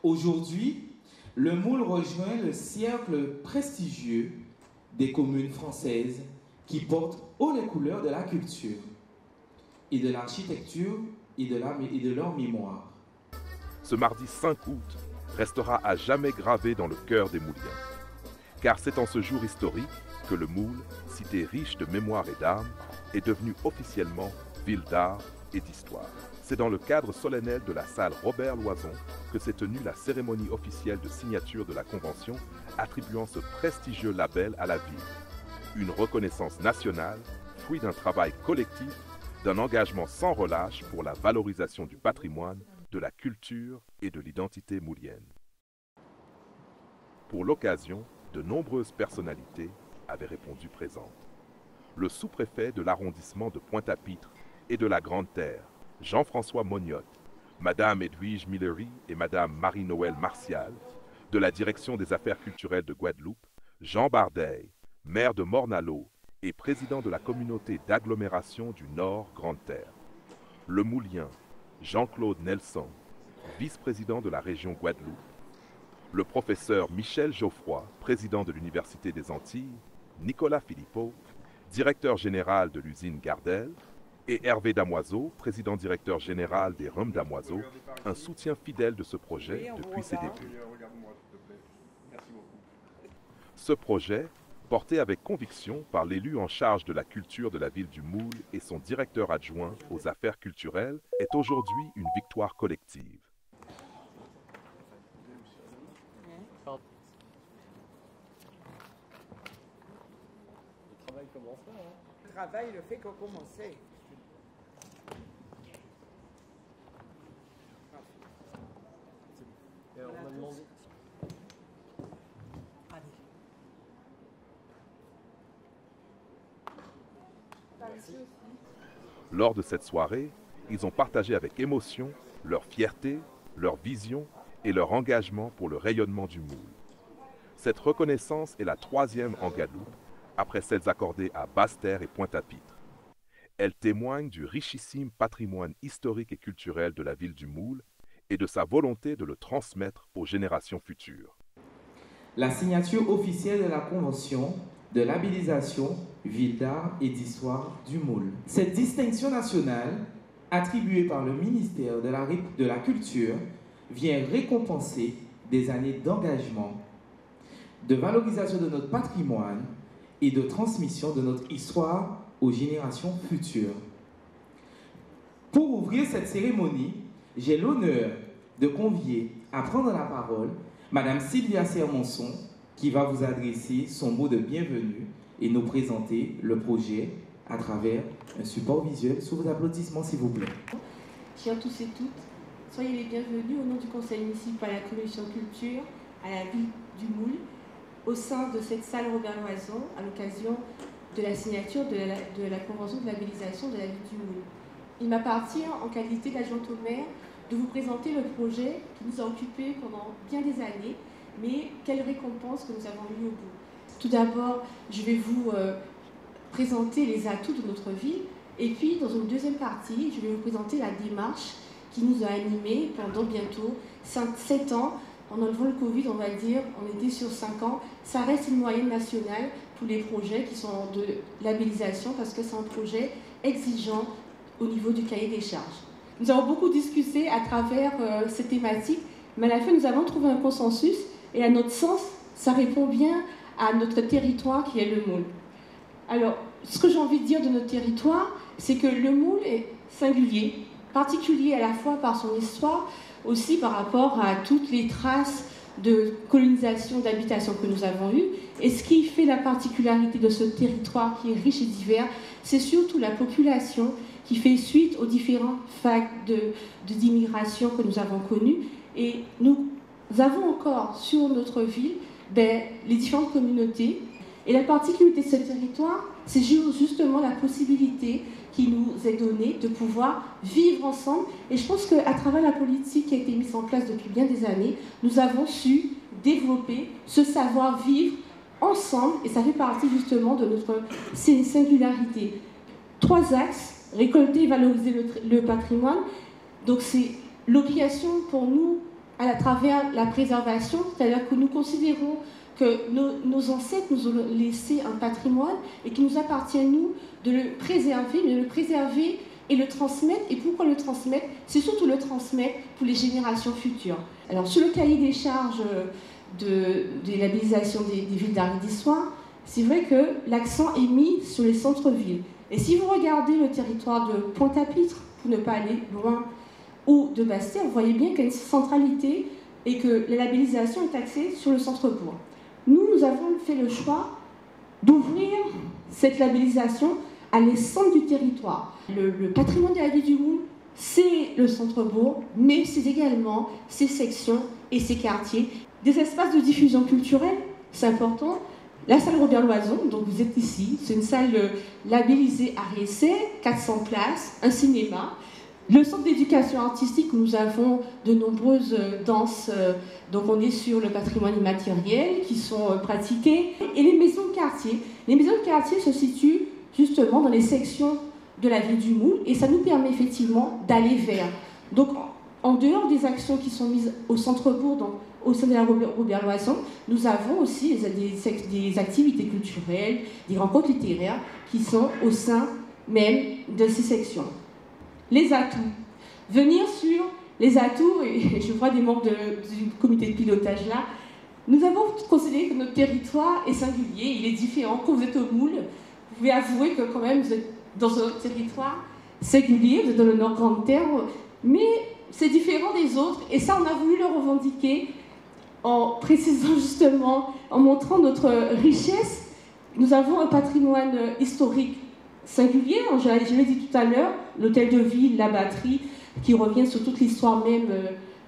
Aujourd'hui, le Moule rejoint le cercle prestigieux des communes françaises qui portent haut les couleurs de la culture et de l'architecture et de leur mémoire. Ce mardi 5 août restera à jamais gravé dans le cœur des Mouliens. Car c'est en ce jour historique que le Moule, cité riche de mémoire et d'âme, est devenu officiellement ville d'art et d'histoire. C'est dans le cadre solennel de la salle Robert Loison que s'est tenue la cérémonie officielle de signature de la Convention attribuant ce prestigieux label à la ville. Une reconnaissance nationale, fruit d'un travail collectif, d'un engagement sans relâche pour la valorisation du patrimoine, de la culture et de l'identité moulienne. Pour l'occasion, de nombreuses personnalités avaient répondu présentes. Le sous-préfet de l'arrondissement de Pointe-à-Pitre et de la Grande Terre, Jean-François Mognotte, Madame Edwige Millery et Madame Marie-Noëlle Martial, de la Direction des Affaires culturelles de Guadeloupe, Jean Bardeil, maire de Morne-à-l'Eau et président de la communauté d'agglomération du Nord Grande Terre. Le Moulien, Jean-Claude Nelson, vice-président de la région Guadeloupe, le professeur Michel Geoffroy, président de l'Université des Antilles, Nicolas Philippot, directeur général de l'usine Gardel, et Hervé Damoiseau, président-directeur général des Rhums Damoiseau, un soutien fidèle de ce projet depuis ses débuts. Ce projet, porté avec conviction par l'élu en charge de la culture de la ville du Moule et son directeur adjoint aux affaires culturelles, est aujourd'hui une victoire collective. Le travail commence là, hein. Le travail, le fait qu'on commençait. Et alors, on a demandé... Lors de cette soirée, ils ont partagé avec émotion leur fierté, leur vision et leur engagement pour le rayonnement du Moule. Cette reconnaissance est la 3e en Guadeloupe, après celles accordées à Basse-Terre et Pointe-à-Pitre. Elle témoigne du richissime patrimoine historique et culturel de la ville du Moule et de sa volonté de le transmettre aux générations futures. La signature officielle de la Convention de labellisation Ville d'art et d'histoire du Moule. Cette distinction nationale, attribuée par le ministère de la Culture, vient récompenser des années d'engagement, de valorisation de notre patrimoine et de transmission de notre histoire aux générations futures. Pour ouvrir cette cérémonie, j'ai l'honneur de convier à prendre la parole Madame Sylvia Sermonson, qui va vous adresser son mot de bienvenue et nous présenter le projet à travers un support visuel. Sous vos applaudissements, s'il vous plaît. Chers tous et toutes, soyez les bienvenus au nom du Conseil municipal à la Commission culture à la ville du Moule, au sein de cette salle Robert Loison, à l'occasion de la signature de la Convention de labellisation de la ville du Moule. Il m'appartient, en qualité d'adjointe au maire, de vous présenter le projet qui nous a occupés pendant bien des années, mais quelle récompense que nous avons eu au bout. Tout d'abord, je vais vous présenter les atouts de notre ville, et puis dans une deuxième partie, je vais vous présenter la démarche qui nous a animés pendant bientôt 7 ans. En enlevant le Covid, on va dire, on était sur 5 ans. Ça reste une moyenne nationale pour les projets qui sont de labellisation, parce que c'est un projet exigeant au niveau du cahier des charges. Nous avons beaucoup discuté à travers ces thématiques, mais à la fin, nous avons trouvé un consensus, et à notre sens, ça répond bien à notre territoire qui est le Moule. Alors, ce que j'ai envie de dire de notre territoire, c'est que le Moule est singulier, particulier à la fois par son histoire, aussi par rapport à toutes les traces de colonisation, d'habitation que nous avons eues. Et ce qui fait la particularité de ce territoire qui est riche et divers, c'est surtout la population qui fait suite aux différentes vagues d'immigration que nous avons connues. Et nous avons encore sur notre ville les différentes communautés. Et la particularité de ce territoire, c'est justement la possibilité qui nous est donnée de pouvoir vivre ensemble. Et je pense qu'à travers la politique qui a été mise en place depuis bien des années, nous avons su développer ce savoir-vivre ensemble, et ça fait partie justement de notre singularité. 3 axes: récolter et valoriser le patrimoine. Donc c'est l'obligation pour nous, à travers la préservation, c'est-à-dire que nous considérons que nos ancêtres nous ont laissé un patrimoine et qu'il nous appartient, nous, de le préserver et le transmettre. Et pourquoi le transmettre? C'est surtout le transmettre pour les générations futures. Alors, sur le cahier des charges de labellisation des villes d'art et d'histoire, c'est vrai que l'accent est mis sur les centres-villes. Et si vous regardez le territoire de Pointe-à-Pitre, pour ne pas aller loin, ou de Basse-Terre, vous voyez bien qu'il y a une centralité et que la labellisation est axée sur le centre-bourg. Nous avons fait le choix d'ouvrir cette labellisation à l'essence du territoire. Le patrimoine de la ville du Moule, c'est le centre-bourg, mais c'est également ses sections et ses quartiers. Des espaces de diffusion culturelle, c'est important. La salle Robert Loison, donc vous êtes ici, c'est une salle labellisée art et essai, 400 places, un cinéma. Le centre d'éducation artistique où nous avons de nombreuses danses, donc on est sur le patrimoine immatériel qui sont pratiquées, et les maisons de quartier. Les maisons de quartier se situent justement dans les sections de la ville du Moule et ça nous permet effectivement d'aller vers. Donc en dehors des actions qui sont mises au centre-bourg, donc au sein de la Robert Loison, nous avons aussi des activités culturelles, des rencontres littéraires qui sont au sein même de ces sections. Les atouts. Venir sur les atouts, et je vois des membres du comité de pilotage là, nous avons considéré que notre territoire est singulier, il est différent. Quand vous êtes au Moule, vous pouvez avouer que quand même vous êtes dans un territoire singulier, vous êtes dans le Nord Grande-Terre, mais c'est différent des autres, et ça on a voulu le revendiquer en précisant justement, en montrant notre richesse. Nous avons un patrimoine historique singulier, je l'ai dit tout à l'heure, l'hôtel de ville, la batterie, qui revient sur toute l'histoire même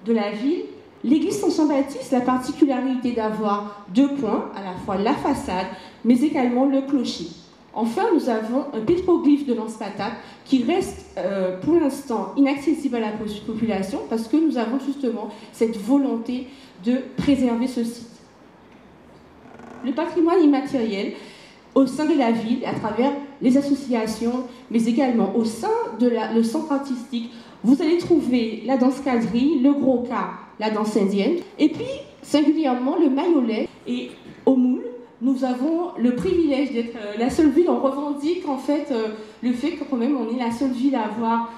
de la ville. L'église Saint-Jean-Baptiste, la particularité d'avoir 2 points, à la fois la façade, mais également le clocher. Enfin, nous avons un pétroglyphe de Lance Patate qui reste pour l'instant inaccessible à la population parce que nous avons justement cette volonté de préserver ce site. Le patrimoine immatériel, au sein de la ville, à travers les associations, mais également au sein de le centre artistique, vous allez trouver la danse quadrille, le gros cas, la danse indienne, et puis singulièrement le maillolet. Et au Moule, nous avons le privilège d'être la seule ville, on revendique en fait le fait que quand même on est la seule ville à avoir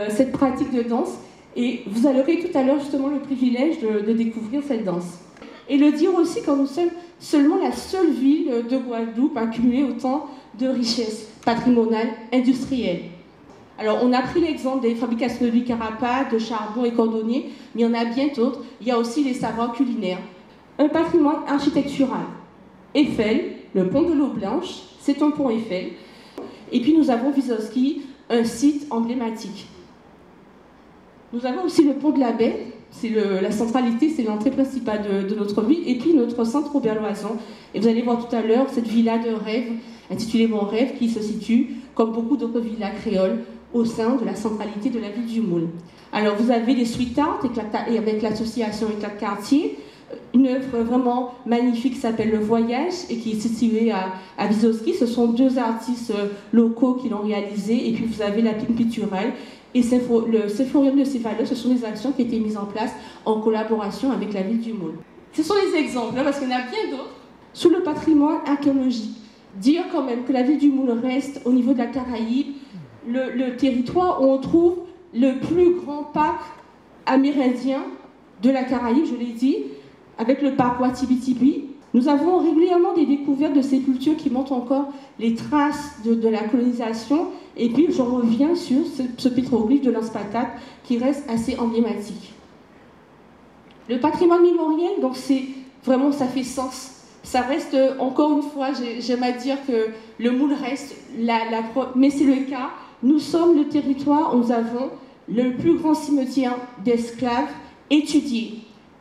cette pratique de danse. Et vous aurez tout à l'heure justement le privilège de découvrir cette danse. Et le dire aussi quand nous sommes seulement la seule ville de Guadeloupe à cumuler autant de richesses patrimoniales, industrielles. Alors on a pris l'exemple des fabrications de bicarapates, de charbon et cordonnier, mais il y en a bien d'autres. Il y a aussi les savoirs culinaires. Un patrimoine architectural. Eiffel, le pont de l'eau blanche, c'est un pont Eiffel. Et puis nous avons Vysotsky, un site emblématique. Nous avons aussi le pont de la Baie, c'est la centralité, c'est l'entrée principale de notre ville, et puis notre centre Robert Loison. Et vous allez voir tout à l'heure cette villa de rêve, intitulée Mon Rêve, qui se situe, comme beaucoup d'autres villas créoles, au sein de la centralité de la ville du Moule. Alors vous avez les street art, et avec l'association Éclat de quartier, une œuvre vraiment magnifique qui s'appelle Le Voyage et qui est située à Vysotsky. Ce sont 2 artistes locaux qui l'ont réalisé, et puis vous avez la Pine Picturale. Et le Symphorium de Céphalo, ce sont des actions qui ont été mises en place en collaboration avec la ville du Moule. Ce sont des exemples, parce qu'il y en a bien d'autres. Sous le patrimoine archéologique, dire quand même que la ville du Moule reste au niveau de la Caraïbe, le territoire où on trouve le plus grand parc amérindien de la Caraïbe, je l'ai dit, avec le parc Watibitibi. Nous avons régulièrement des découvertes de sépultures qui montrent encore les traces de la colonisation. Et puis, je reviens sur ce pétroglyphe de Lance Patate qui reste assez emblématique. Le patrimoine mémoriel, donc c'est vraiment, ça fait sens. Ça reste, encore une fois, j'aime à dire que le Moule reste, mais c'est le cas. Nous sommes le territoire où nous avons le plus grand cimetière d'esclaves étudié,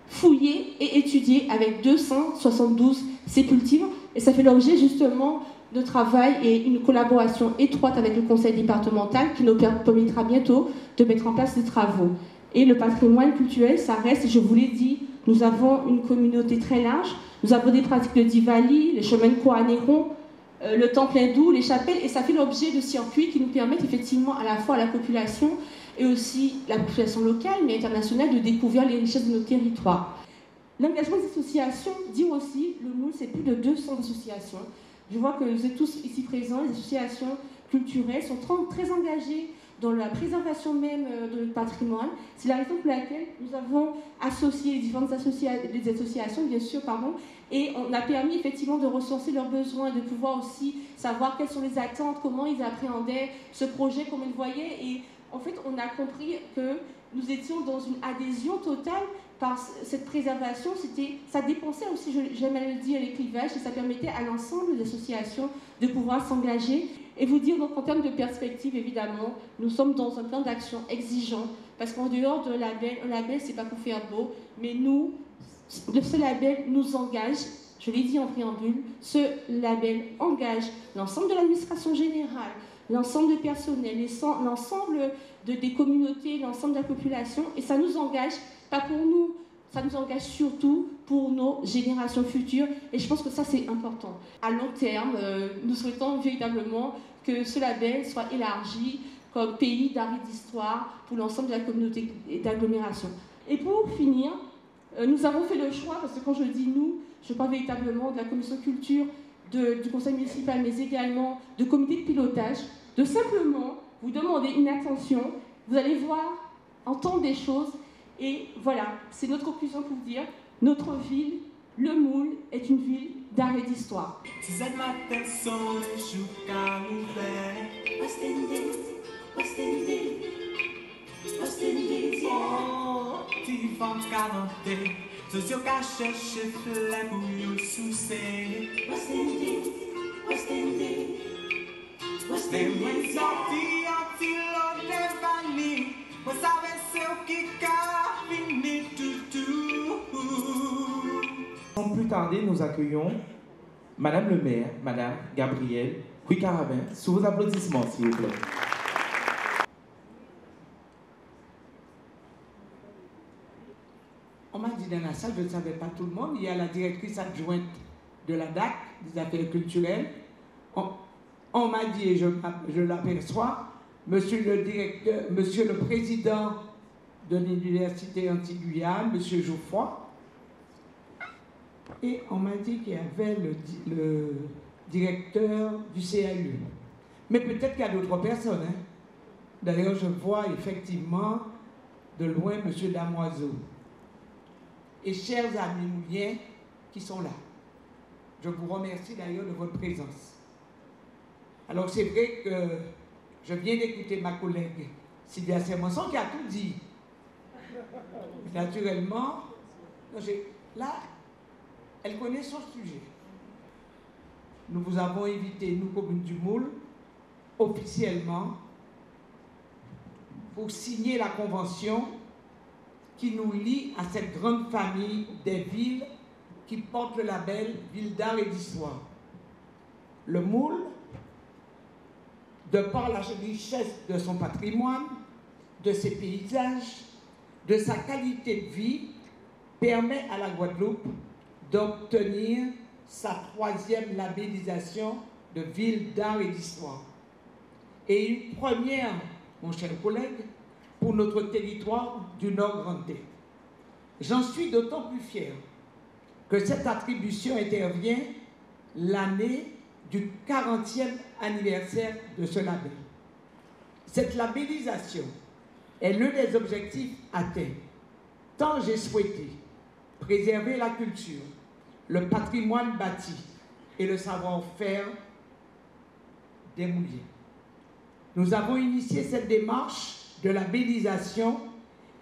fouillé et étudié avec 272 sépultures. Et ça fait l'objet justement de travail et une collaboration étroite avec le conseil départemental qui nous permettra bientôt de mettre en place des travaux. Et le patrimoine culturel, ça reste, je vous l'ai dit, nous avons une communauté très large. Nous avons des pratiques de Diwali, les chemins de Kohanéron, le temple hindou, les chapelles, et ça fait l'objet de circuits qui nous permettent effectivement à la fois à la population et aussi la population locale, mais internationale, de découvrir les richesses de nos territoires. L'engagement des associations, dire aussi, le Moule, c'est plus de 200 associations. Je vois que vous êtes tous ici présents, les associations culturelles sont très engagées dans la préservation même de notre patrimoine. C'est la raison pour laquelle nous avons associé les différentes associations, bien sûr, et on a permis effectivement de recenser leurs besoins, de pouvoir aussi savoir quelles sont les attentes, comment ils appréhendaient ce projet, comment ils le voyaient. Et en fait, on a compris que nous étions dans une adhésion totale par cette préservation. Ça dépensait aussi, j'aime à le dire, les clivages, et ça permettait à l'ensemble des associations de pouvoir s'engager. Et vous dire, donc, en termes de perspective, évidemment, nous sommes dans un plan d'action exigeant, parce qu'en dehors de label, un label, c'est pas pour faire beau, mais nous, ce label nous engage, je l'ai dit en préambule, ce label engage l'ensemble de l'administration générale, l'ensemble des personnels, l'ensemble des communautés, l'ensemble de la population, et ça nous engage, pas pour nous, ça nous engage surtout pour nos générations futures, et je pense que ça c'est important. À long terme, nous souhaitons véritablement que ce label soit élargi comme pays d'art et d'histoire pour l'ensemble de la communauté d'agglomération. Et pour finir, nous avons fait le choix, parce que quand je dis nous, je parle véritablement de la commission culture, du conseil municipal, mais également de comité de pilotage, de simplement vous demander une attention, vous allez voir, entendre des choses, et voilà, c'est notre conclusion pour dire, notre ville, le Moule, est une ville d'art et d'histoire. Sans plus tarder, nous accueillons Madame le maire, Madame Gabrielle Rouy-Carabin, sous vos applaudissements, s'il vous plaît. On m'a dit dans la salle, je ne savais pas tout le monde, il y a la directrice adjointe de la DAC, des affaires culturelles. On m'a dit, et je l'aperçois, monsieur le président de l'université Antilles-Guyane, monsieur Geoffroy. Et on m'a dit qu'il y avait le directeur du CAU. Mais peut-être qu'il y a d'autres personnes. Hein. D'ailleurs, je vois effectivement de loin monsieur Damoiseau. Et chers amis mouliens qui sont là. Je vous remercie d'ailleurs de votre présence. Alors c'est vrai que je viens d'écouter ma collègue Sylvia Sermonson qui a tout dit. Naturellement, là, elle connaît son sujet. Nous vous avons invité, nous, commune du Moule, officiellement, pour signer la convention qui nous lie à cette grande famille des villes qui portent le label Ville d'art et d'histoire. Le Moule, de par la richesse de son patrimoine, de ses paysages, de sa qualité de vie, permet à la Guadeloupe d'obtenir sa 3e labellisation de ville d'art et d'histoire. Et une première, mon cher collègue, pour notre territoire du Nord-Grande-Terre. J'en suis d'autant plus fier que cette attribution intervient l'année du 40e anniversaire de ce label. Cette labellisation est l'un des objectifs atteints, tant j'ai souhaité préserver la culture, le patrimoine bâti et le savoir-faire des Mouliens. Nous avons initié cette démarche de labellisation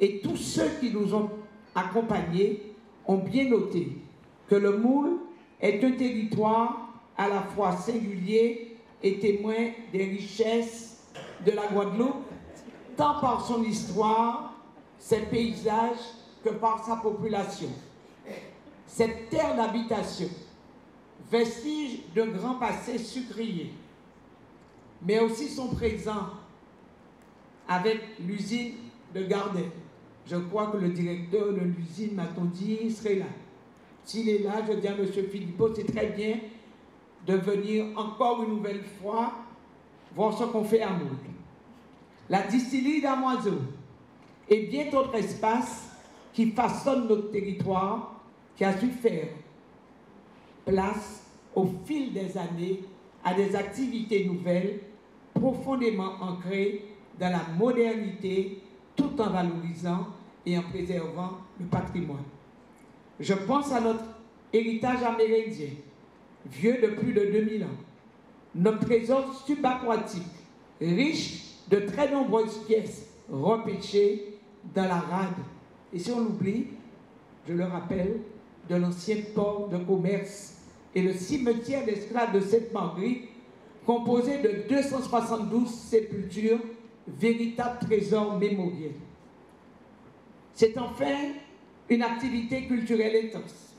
et tous ceux qui nous ont accompagnés ont bien noté que le Moule est un territoire à la fois singulier et témoin des richesses de la Guadeloupe, tant par son histoire, ses paysages, que par sa population. Cette terre d'habitation, vestige d'un grand passé sucrier, mais aussi son présent avec l'usine de Gardin. Je crois que le directeur de l'usine, m'a-t-on dit, serait là. S'il est là, je dis à M. Philippot, c'est très bien de venir encore une nouvelle fois voir ce qu'on fait à Moule. la distillerie d'Amoiseau et bien d'autres espaces qui façonnent notre territoire, qui a su faire place au fil des années à des activités nouvelles profondément ancrées dans la modernité tout en valorisant et en préservant le patrimoine. Je pense à notre héritage amérindien, vieux de plus de 2000 ans, notre trésor subaquatique, riche de très nombreuses pièces repêchées dans la rade. Et si on l'oublie, je le rappelle, de l'ancien port de commerce et le cimetière d'esclaves de Sainte-Marguerite, composé de 272 sépultures, véritables trésors mémoriels. C'est enfin une activité culturelle intense.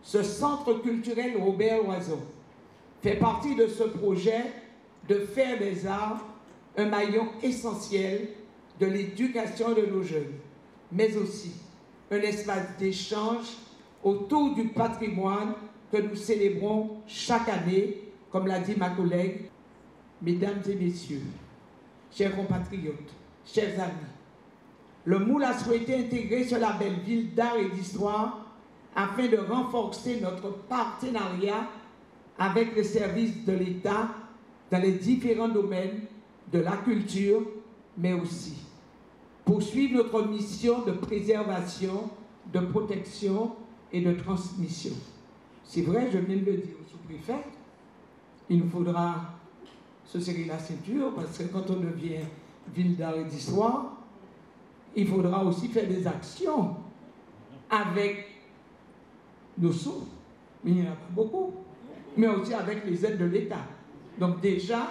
Ce centre culturel Robert Loison fait partie de ce projet de faire des arts un maillon essentiel de l'éducation de nos jeunes, mais aussi un espace d'échange autour du patrimoine que nous célébrons chaque année, comme l'a dit ma collègue. Mesdames et messieurs, chers compatriotes, chers amis, le Moule a souhaité intégrer ce label Ville d'art et d'histoire afin de renforcer notre partenariat avec les services de l'État dans les différents domaines de la culture, mais aussi poursuivre notre mission de préservation, de protection et de transmission. C'est vrai, je viens de le dire au sous-préfet, il nous faudra se serrer la ceinture parce que quand on devient ville d'art et d'histoire, il faudra aussi faire des actions avec nos sous, mais il n'y en a pas beaucoup, mais aussi avec les aides de l'État. Donc déjà,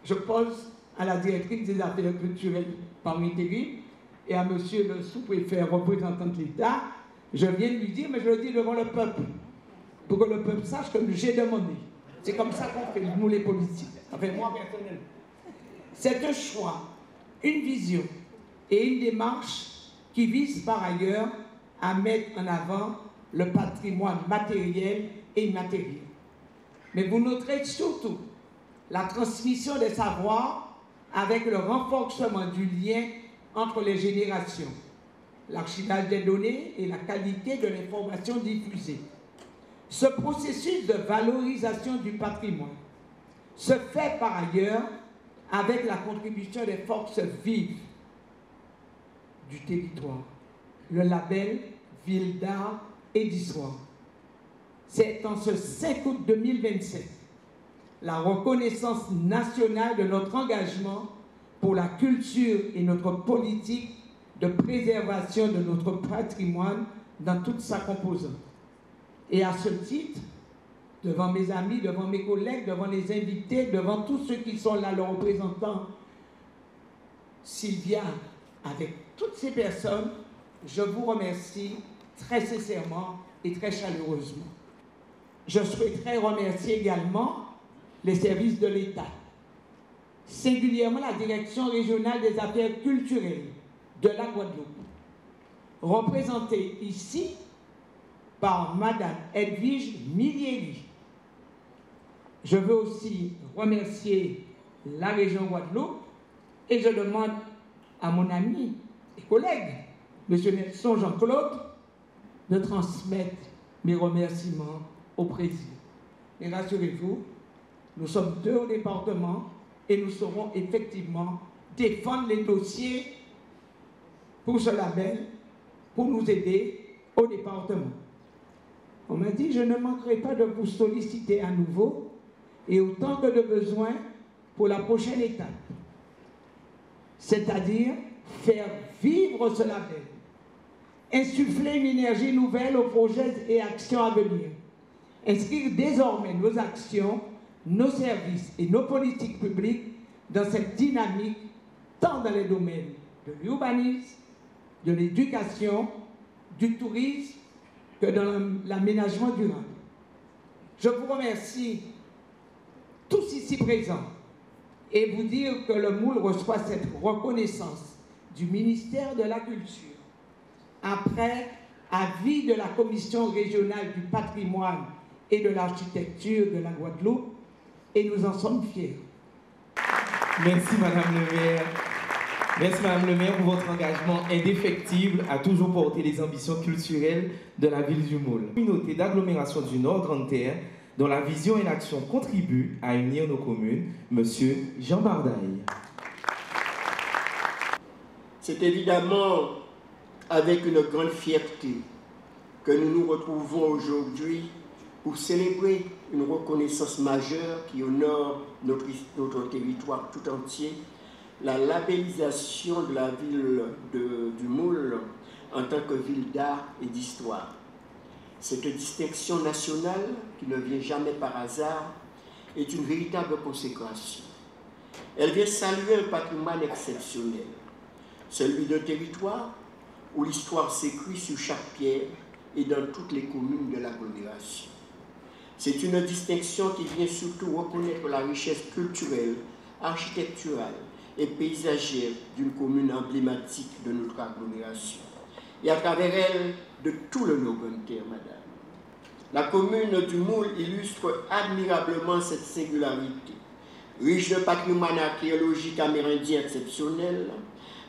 je pose à la directrice des affaires culturelles par intérim et à monsieur le sous-préfet représentant de l'État, je viens de lui dire, mais je le dis devant le peuple, pour que le peuple sache que j'ai demandé. C'est comme ça qu'on fait, nous les politiques. Enfin, moi personnellement. C'est un choix, une vision et une démarche qui vise par ailleurs à mettre en avant le patrimoine matériel et immatériel. Mais vous noterez surtout la transmission des savoirs avec le renforcement du lien entre les générations, l'archivage des données et la qualité de l'information diffusée. Ce processus de valorisation du patrimoine se fait par ailleurs avec la contribution des forces vives du territoire, le label Ville d'art et d'histoire. C'est en ce 5 août 2027 la reconnaissance nationale de notre engagement pour la culture et notre politique de préservation de notre patrimoine dans toute sa composante. Et à ce titre, devant mes amis, devant mes collègues, devant les invités, devant tous ceux qui sont là, le représentant Sylvia, avec toutes ces personnes, je vous remercie très sincèrement et très chaleureusement. Je souhaiterais remercier également les services de l'État, singulièrement la Direction régionale des affaires culturelles de la Guadeloupe, représentée ici par Madame Edwige Millieri. Je veux aussi remercier la région Guadeloupe et je demande à mon ami et collègue, M. Nelson Jean-Claude, de transmettre mes remerciements au président. Et rassurez-vous, nous sommes 2 au département et nous saurons effectivement défendre les dossiers pour ce label, pour nous aider au département. On m'a dit, je ne manquerai pas de vous solliciter à nouveau et autant que de besoin pour la prochaine étape. C'est-à-dire faire vivre ce label, insuffler une énergie nouvelle aux projets et actions à venir, inscrire désormais nos actions, nos services et nos politiques publiques dans cette dynamique, tant dans les domaines de l'urbanisme, de l'éducation, du tourisme, que dans l'aménagement durable. Je vous remercie tous ici présents et vous dire que le Moule reçoit cette reconnaissance du ministère de la Culture après avis de la Commission régionale du patrimoine et de l'architecture de la Guadeloupe et nous en sommes fiers. Merci Madame le maire. Merci Madame le maire pour votre engagement indéfectible à toujours porter les ambitions culturelles de la ville du Moule. Communauté d'agglomération du Nord Grande Terre, dont la vision et l'action contribuent à unir nos communes, Monsieur Jean Bardaille. C'est évidemment avec une grande fierté que nous nous retrouvons aujourd'hui pour célébrer une reconnaissance majeure qui honore notre territoire tout entier, la labellisation de la ville du Moule en tant que ville d'art et d'histoire. Cette distinction nationale, qui ne vient jamais par hasard, est une véritable consécration. Elle vient saluer un patrimoine exceptionnel, celui d'un territoire où l'histoire s'écrit sur chaque pierre et dans toutes les communes de l'agglomération. C'est une distinction qui vient surtout reconnaître la richesse culturelle, architecturale et paysagère d'une commune emblématique de notre agglomération, et à travers elle de tout le Nord Grande Terre, madame. La commune du Moule illustre admirablement cette singularité, riche de patrimoine archéologique amérindien exceptionnel,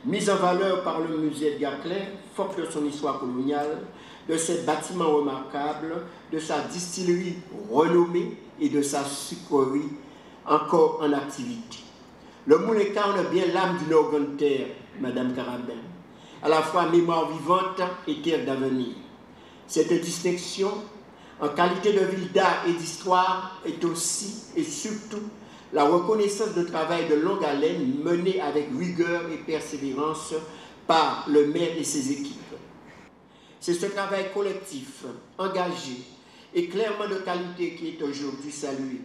mise en valeur par le musée Edgar Clair, forte de son histoire coloniale, de ses bâtiments remarquables, de sa distillerie renommée et de sa sucrerie encore en activité. Le Moule incarne bien l'âme du Nord Grande Terre, Madame Carabin, à la fois mémoire vivante et terre d'avenir. Cette distinction, en qualité de ville d'art et d'histoire, est aussi et surtout la reconnaissance de travail de longue haleine mené avec rigueur et persévérance par le maire et ses équipes. C'est ce travail collectif, engagé et clairement de qualité qui est aujourd'hui salué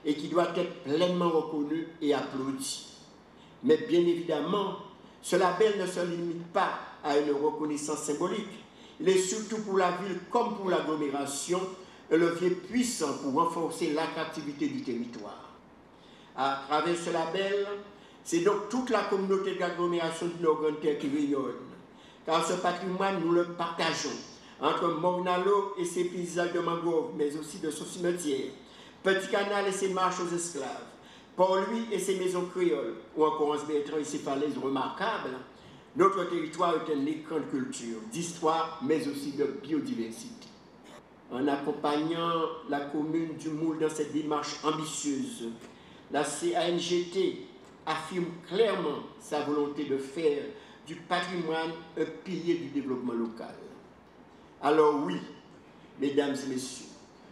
et qui doit être pleinement reconnu et applaudi. Mais bien évidemment, ce label ne se limite pas à une reconnaissance symbolique. Il est surtout pour la ville comme pour l'agglomération un levier puissant pour renforcer l'attractivité du territoire. À travers ce label, c'est donc toute la communauté d'agglomération du Nord Grande Terre qui rayonne, car ce patrimoine, nous le partageons entre Mornalo et ses paysages de mangrove, mais aussi de son cimetière, Petit Canal et ses marches aux esclaves, Port-Louis et ses maisons créoles, ou encore Anse-Bertrand et ses falaises remarquables. Notre territoire est un écran de culture, d'histoire, mais aussi de biodiversité. En accompagnant la commune du Moule dans cette démarche ambitieuse, la CANGT affirme clairement sa volonté de faire du patrimoine un pilier du développement local. Alors oui, mesdames et messieurs,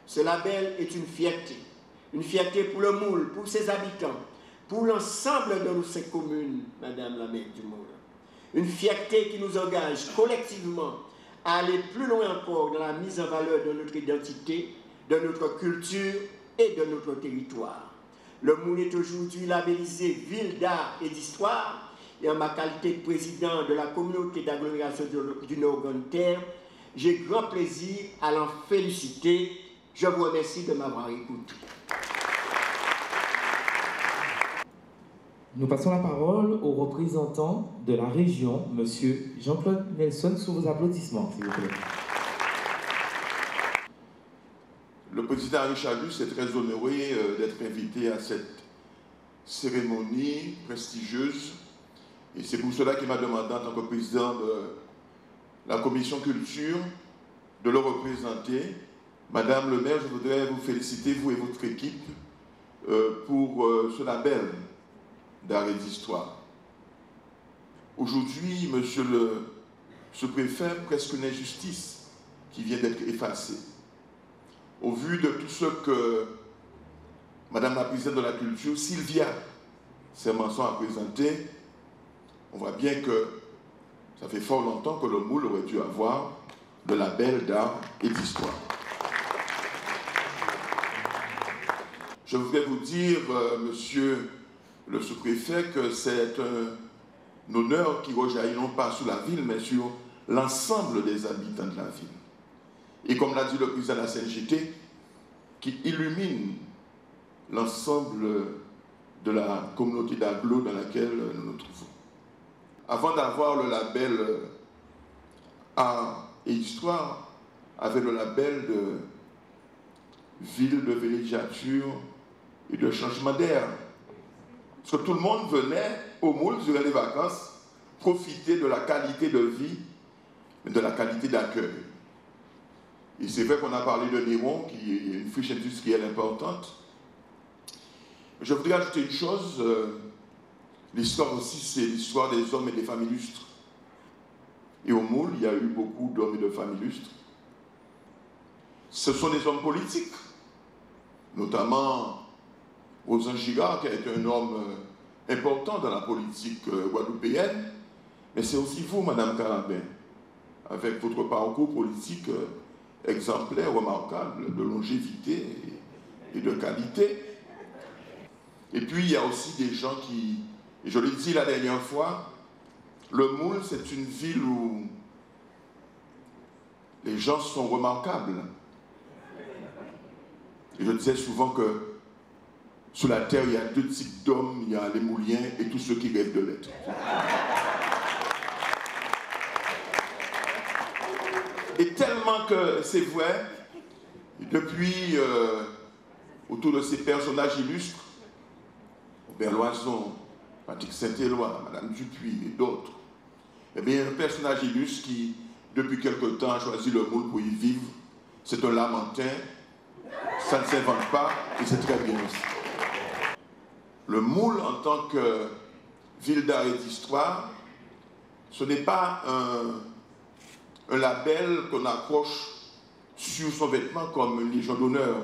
ce label est une fierté pour le Moule, pour ses habitants, pour l'ensemble de nos 5 communes, Madame la maire du Moule. Une fierté qui nous engage collectivement à aller plus loin encore dans la mise en valeur de notre identité, de notre culture et de notre territoire. Le Moule est aujourd'hui labellisé Ville d'art et d'histoire, et en ma qualité de président de la communauté d'agglomération du Nord Grande Terre, j'ai grand plaisir à l'en féliciter. Je vous remercie de m'avoir écouté. Nous passons la parole au représentant de la région, Monsieur Jean-Claude Nelson, sous vos applaudissements, s'il vous plaît. Le président Richard Luce est très honoré d'être invité à cette cérémonie prestigieuse. Et c'est pour cela qu'il m'a demandé, en tant que président de la commission culture, de le représenter. Madame le maire, je voudrais vous féliciter, vous et votre équipe, pour ce label d'art et d'histoire. Aujourd'hui, monsieur le sous-préfet, presque une injustice qui vient d'être effacée. Au vu de tout ce que madame la présidente de la culture, Sylvia Sermenson, a présenté, on voit bien que ça fait fort longtemps que le Moule aurait dû avoir le label d'art et d'histoire. Je voudrais vous dire, monsieur le sous-préfet, que c'est un honneur qui rejaillit non pas sur la ville, mais sur l'ensemble des habitants de la ville. Et comme l'a dit le président de la CNGT, qui illumine l'ensemble de la communauté d'agglo dans laquelle nous nous trouvons. Avant d'avoir le label art et histoire, avec le label de ville de villégiature et de changement d'air. Parce que tout le monde venait au Moule durant les vacances profiter de la qualité de vie, de la qualité d'accueil. Et c'est vrai qu'on a parlé de Néron, qui est une friche industrielle importante. Je voudrais ajouter une chose, l'histoire aussi, c'est l'histoire des hommes et des femmes illustres. Et au Moule, il y a eu beaucoup d'hommes et de femmes illustres. Ce sont des hommes politiques, notamment Rosan Girard, qui a été un homme important dans la politique guadeloupéenne, mais c'est aussi vous, Madame Carabin, avec votre parcours politique exemplaire, remarquable, de longévité et de qualité. Et puis, il y a aussi des gens qui, et je l'ai dit la dernière fois, le Moule, c'est une ville où les gens sont remarquables. Et je disais souvent que sur la terre, il y a deux types d'hommes, il y a les Mouliens et tous ceux qui rêvent de l'être. Et tellement que c'est vrai, depuis, autour de ces personnages illustres, Robert Loison, Patrick Saint-Éloi, Madame Dupuis et d'autres, eh bien, un personnage illustre qui, depuis quelque temps, a choisi le Moule pour y vivre, c'est un Lamentin, ça ne s'invente pas et c'est très bien aussi. Le Moule, en tant que ville d'art et d'histoire, ce n'est pas un label qu'on accroche sur son vêtement comme une Légion d'honneur.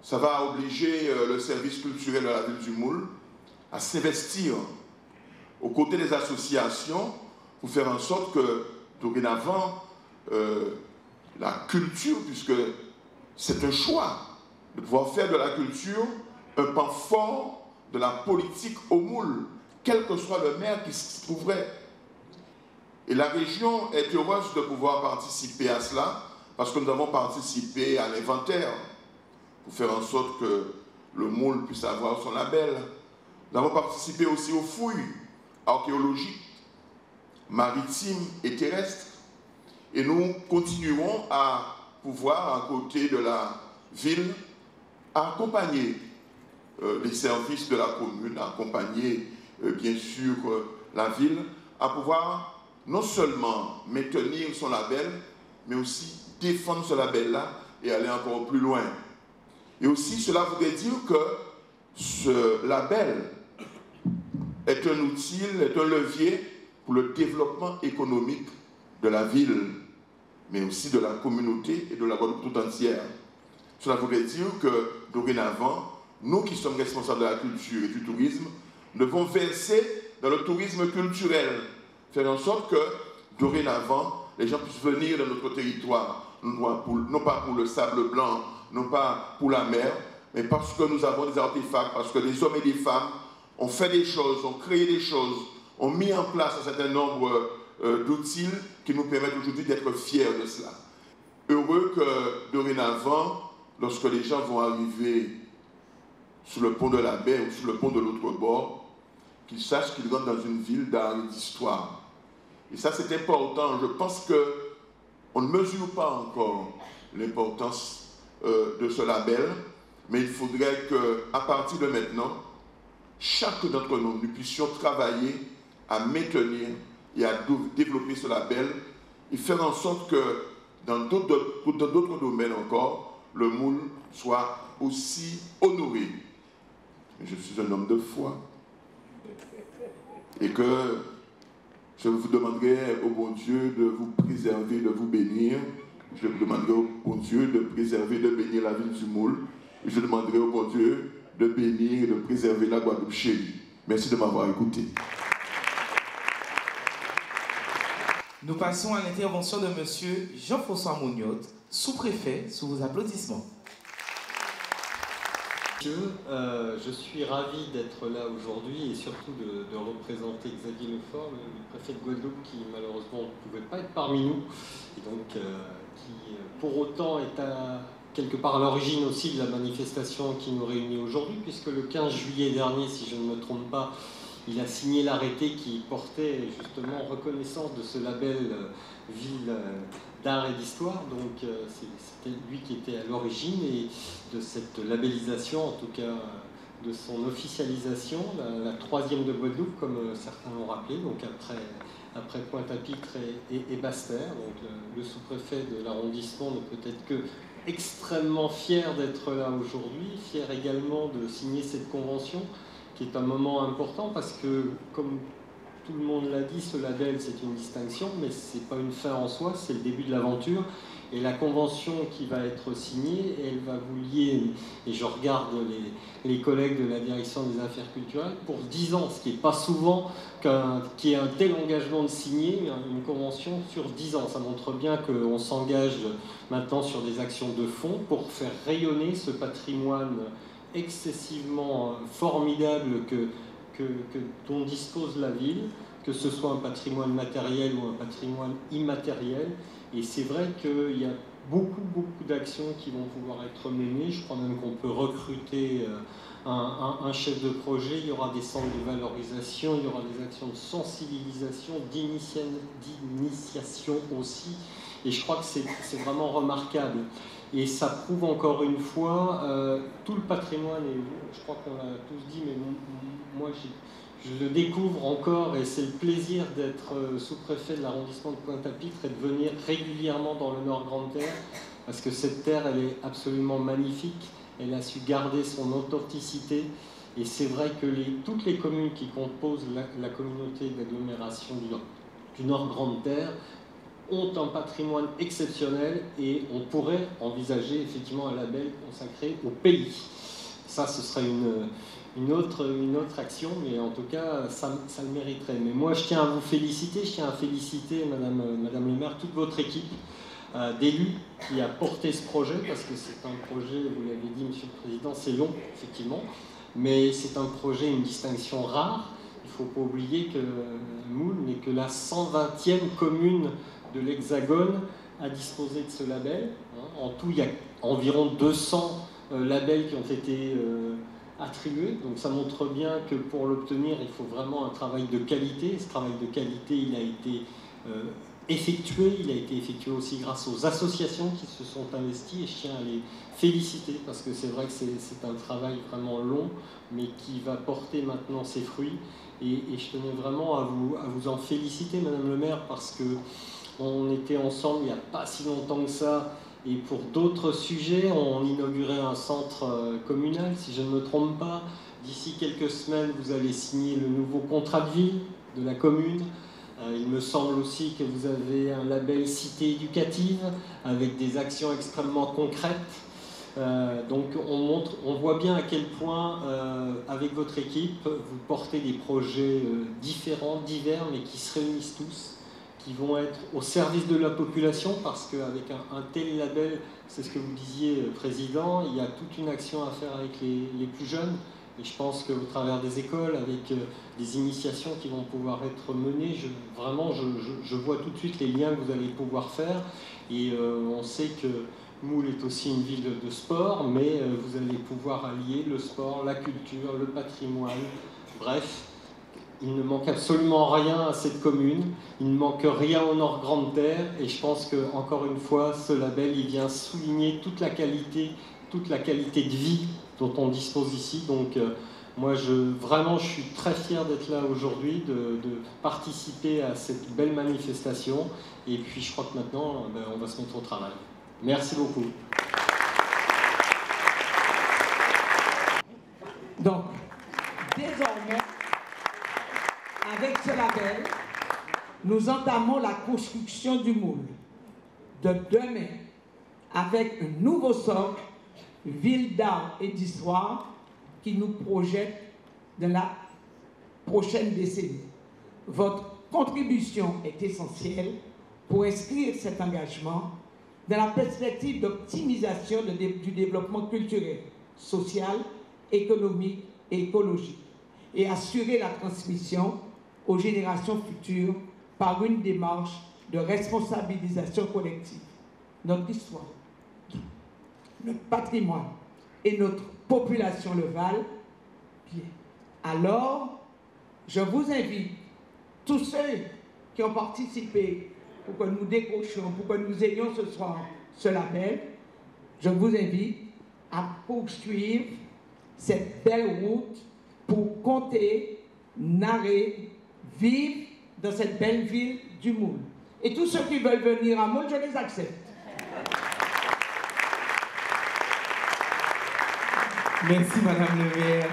Ça va obliger le service culturel de la ville du Moule à s'investir aux côtés des associations pour faire en sorte que, dorénavant, la culture, puisque c'est un choix de pouvoir faire de la culture un pan fort de la politique au Moule, quel que soit le maire qui se trouverait. Et la région est heureuse de pouvoir participer à cela, parce que nous avons participé à l'inventaire, pour faire en sorte que le Moule puisse avoir son label. Nous avons participé aussi aux fouilles archéologiques, maritimes et terrestres. Et nous continuerons à pouvoir, à côté de la ville, accompagner les services de la commune, accompagner bien sûr la ville, à pouvoir non seulement maintenir son label, mais aussi défendre ce label-là et aller encore plus loin. Et aussi, cela voudrait dire que ce label est un outil, est un levier pour le développement économique de la ville, mais aussi de la communauté et de la Guadeloupe tout entière. Cela voudrait dire que, dorénavant, nous qui sommes responsables de la culture et du tourisme, devons verser dans le tourisme culturel, faire en sorte que, dorénavant, les gens puissent venir dans notre territoire, non pas pour le sable blanc, non pas pour la mer, mais parce que nous avons des artefacts, parce que des hommes et des femmes ont fait des choses, ont créé des choses, ont mis en place un certain nombre d'outils qui nous permettent aujourd'hui d'être fiers de cela. Heureux que, dorénavant, lorsque les gens vont arriver sur le pont de la baie ou sur le pont de l'autre bord, qu'ils sachent qu'ils rentrent dans une ville d'art et d'histoire. Et ça, c'est important. Je pense qu'on ne mesure pas encore l'importance de ce label, mais il faudrait qu'à partir de maintenant, chaque d'entre nous, nous puissions travailler à maintenir et à développer ce label et faire en sorte que dans d'autres domaines encore, le Moule soit aussi honoré. Je suis un homme de foi et que je vous demanderai au bon Dieu de vous préserver, de vous bénir. Je vous demanderai au bon Dieu de préserver, de bénir la ville du Moule. Et je demanderai au bon Dieu de bénir et de préserver la Guadeloupe chérie. Merci de m'avoir écouté. Nous passons à l'intervention de M. Jean-François Mouniot, sous-préfet, sous vos applaudissements. Je suis ravi d'être là aujourd'hui et surtout de représenter Xavier Lefort, le préfet de Guadeloupe, qui malheureusement ne pouvait pas être parmi nous, et donc qui pour autant est quelque part à l'origine aussi de la manifestation qui nous réunit aujourd'hui, puisque le 15 juillet dernier, si je ne me trompe pas, il a signé l'arrêté qui portait justement reconnaissance de ce label ville d'art et d'histoire. Donc c'était lui qui était à l'origine et de cette labellisation, en tout cas son officialisation, la troisième de Guadeloupe, comme certains l'ont rappelé, donc après Pointe-à-Pitre et Basse-Terre. Donc le sous-préfet de l'arrondissement ne peut être que extrêmement fier d'être là aujourd'hui, fier également de signer cette convention, qui est un moment important parce que, comme tout le monde l'a dit, ce label c'est une distinction, mais ce n'est pas une fin en soi, c'est le début de l'aventure. Et la convention qui va être signée, elle va vous lier, et je regarde les collègues de la direction des affaires culturelles, pour 10 ans, ce qui n'est pas souvent qu'il y ait un tel engagement de signer une convention sur 10 ans. Ça montre bien qu'on s'engage maintenant sur des actions de fond pour faire rayonner ce patrimoine excessivement formidable dont dispose la ville, que ce soit un patrimoine matériel ou un patrimoine immatériel. Et c'est vrai qu'il y a beaucoup d'actions qui vont pouvoir être menées. Je crois même qu'on peut recruter un chef de projet. Il y aura des centres de valorisation, il y aura des actions de sensibilisation, d'initiation aussi. Et je crois que c'est vraiment remarquable. Et ça prouve encore une fois tout le patrimoine, et je crois qu'on l'a tous dit, mais moi je le découvre encore, et c'est le plaisir d'être sous-préfet de l'arrondissement de Pointe-à-Pitre et de venir régulièrement dans le Nord Grande Terre, parce que cette terre, elle est absolument magnifique, elle a su garder son authenticité, et c'est vrai que toutes les communes qui composent la communauté d'agglomération du Nord Grande Terre ont un patrimoine exceptionnel, et on pourrait envisager effectivement un label consacré au pays. Ça, ce serait une autre action, mais en tout cas, ça le mériterait. Mais moi, je tiens à vous féliciter, Madame le maire, toute votre équipe d'élus qui a porté ce projet, parce que c'est un projet, vous l'avez dit, Monsieur le Président, c'est long, effectivement, mais c'est un projet, une distinction rare. Il ne faut pas oublier que Moule n'est que la 120e commune de l'Hexagone à disposer de ce label. En tout, il y a environ 200 labels qui ont été attribués. Donc ça montre bien que pour l'obtenir, il faut vraiment un travail de qualité. Ce travail de qualité, il a été effectué. Il a été effectué aussi grâce aux associations qui se sont investies, et je tiens à les féliciter parce que c'est vrai que c'est un travail vraiment long, mais qui va porter maintenant ses fruits. Et je tenais vraiment à vous en féliciter, Madame le maire, parce que on était ensemble il n'y a pas si longtemps que ça, et pour d'autres sujets, on inaugurait un centre communal, si je ne me trompe pas. D'ici quelques semaines, vous allez signer le nouveau contrat de ville de la commune. Il me semble aussi que vous avez un label cité éducative avec des actions extrêmement concrètes. Donc on voit bien à quel point, avec votre équipe, vous portez des projets différents, divers, mais qui se réunissent tous, qui vont être au service de la population, parce qu'avec un tel label, c'est ce que vous disiez, Président, il y a toute une action à faire avec les plus jeunes, et je pense qu'au travers des écoles, avec des initiations qui vont pouvoir être menées, je vois tout de suite les liens que vous allez pouvoir faire, et on sait que Moule est aussi une ville de sport, mais vous allez pouvoir allier le sport, la culture, le patrimoine, bref. Il ne manque absolument rien à cette commune, il ne manque rien au Nord Grande Terre, et je pense que, encore une fois, ce label, il vient souligner toute la qualité de vie dont on dispose ici. Donc moi, vraiment, je suis très fier d'être là aujourd'hui, de participer à cette belle manifestation, et puis je crois que maintenant, on va se mettre au travail. Merci beaucoup. Donc, désormais, avec ce label, nous entamons la construction du moule de demain avec un nouveau socle, ville d'art et d'histoire, qui nous projette dans la prochaine décennie. Votre contribution est essentielle pour inscrire cet engagement dans la perspective d'optimisation du développement culturel, social, économique et écologique, et assurer la transmission aux générations futures par une démarche de responsabilisation collective. Notre histoire, notre patrimoine et notre population le valent bien. Alors, je vous invite, tous ceux qui ont participé pour que nous décrochions, pour que nous ayons ce soir ce label, je vous invite à poursuivre cette belle route pour compter, narrer, vivre dans cette belle ville du Moule. Et tous ceux qui veulent venir à Moule, je les accepte. Merci, Madame le maire.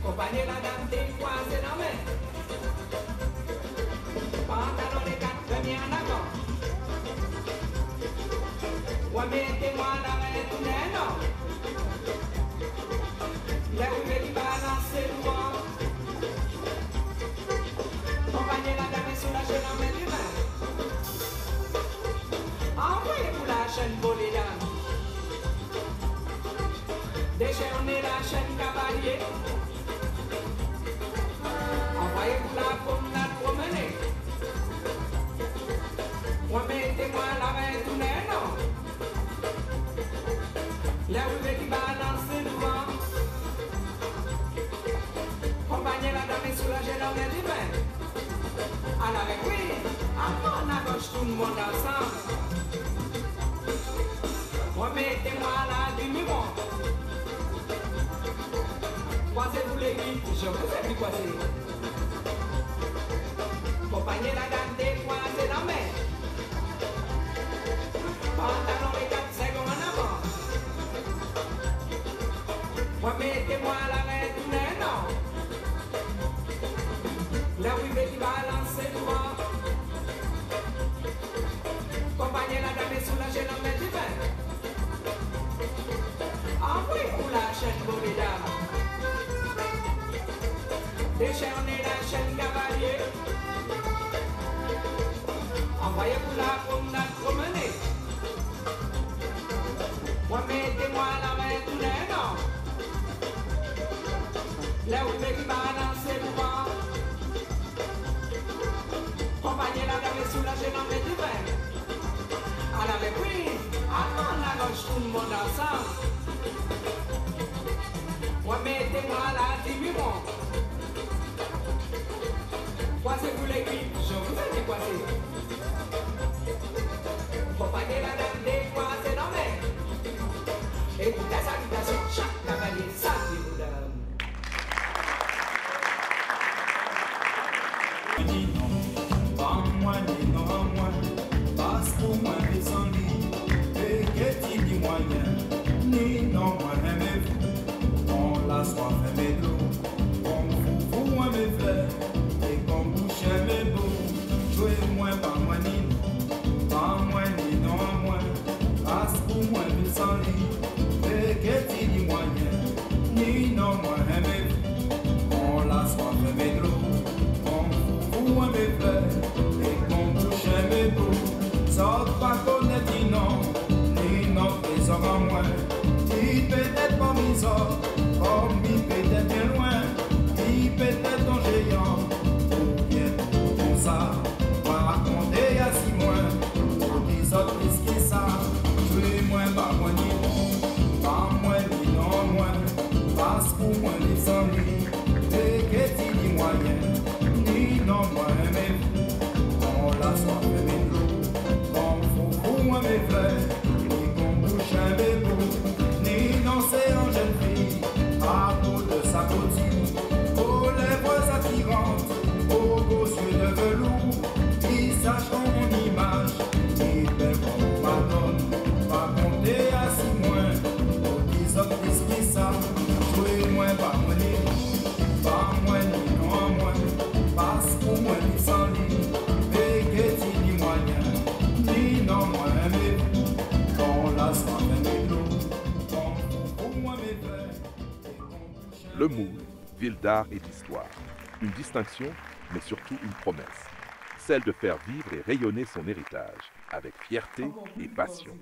Compagnie la dame des croisés dans mes pantalons les quatre premiers en avant. Ouais, mettez-moi la main tout n'est non. Les ouvriers qui balancent le vent. Compagnie la dame sous la chaîne en main du main. Envoyez-vous la chaîne volée dame. Déchaînez la chaîne cavalier. Envoyez-vous la promenade promener. Moi mettez-moi la main tout n'est non. Les ouvriers qui balancent le vent. Compagnie la dame soulagée dans mes divins. À la oui, à mon à gauche tout le monde ensemble. Moi mettez-moi la demi-mois. Croisez-vous les vies, je vous ai vu croiser. Compagnie la dame des croisés dans mes. Pantalon les 4 secondes en avant. Moi mettez-moi la main tout n'est non. La ouvrier qui balance le vent. Compagnie la dame est soulagée dans mes divins. Envoyez-vous la chaîne volée dame. Déchaînez la chaîne cavalier. Envoyez-vous la promenade promener. Moi mettez-moi la main tout n'est non. Là où les qui balancent le vent. Compagnie la dame est soulagée dans mes divins. À la oui, à mon à gauche tout le monde ensemble. Moi mettez-moi la demi-mois. Croisez-vous l'équipe, je vous ai dit croiser. Compagnie la dame des croisés dans mes. Écoutez la salutation, chaque cavalier salue vous donne. Dis non, pas moi, ni non à moi. Passe pour moi, mais sans lit. Et qu'est-il dit moyen? Ni non, moi, aimez-vous. On la soif, aimez de l'eau. On vous, aimez fleurs. J'aime beau, jouez moins par moi ni non à moi, passe pour moi mais sans lit, et qu'est-il dit moyen, ni non moi aimez-vous, on la soif aimez de l'eau, on vous aimez fleurs, et qu'on bouche aimez beau, sort pas connaître ni non, trésor en moi, qui peut-être pas mis or, comme il peut-être bien loin, qui peut-être en géant. Ça Le Moule, ville d'art et d'histoire. Une distinction, mais surtout une promesse. Celle de faire vivre et rayonner son héritage avec fierté et passion.